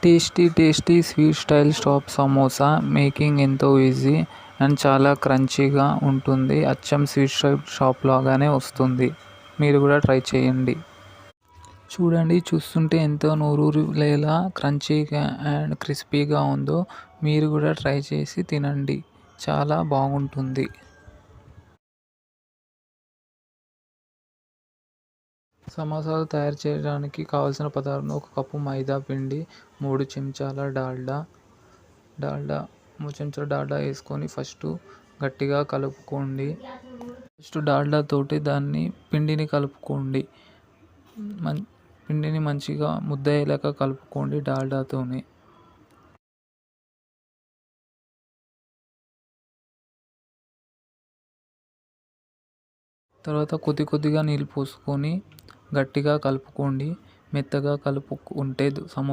Tasty sweet style stop samosa making ఎంతో easy and చాలా క్రంచీగా ఉంటుంది. అచ్చం స్వీట్ షాప్ లాగానే వస్తుంది. మీరు కూడా ట్రై చేయండి. చూడండి, చూస్తుంటే ఎంతో నోరూరేలా క్రంచీగా అండ్ క్రిస్పీగా ఉందో. మీరు కూడా ట్రై చేసి తినండి, చాలా బాగుంటుంది. సమోసాలు తయారు చేయడానికి కావలసిన పదార్థాలు: 1 కప్పు మైదా పిండి, 3 చెంచాల డాల్డా 3 చెంచాల డాల్డా వేసుకొని ఫస్ట్ గట్టిగా కలుపుకోండి. డాల్డా తోటి పిండిని కలుపుకోండి. పిండిని మంచిగా ముద్దయ్యేలాగా కలుపుకోండి డాల్డాతోని. తర్వాత కొద్దిగా నీళ్ళు పోసుకొని గట్టిగా కలుపుకోండి. మెత్తగా కలుపుకుంటే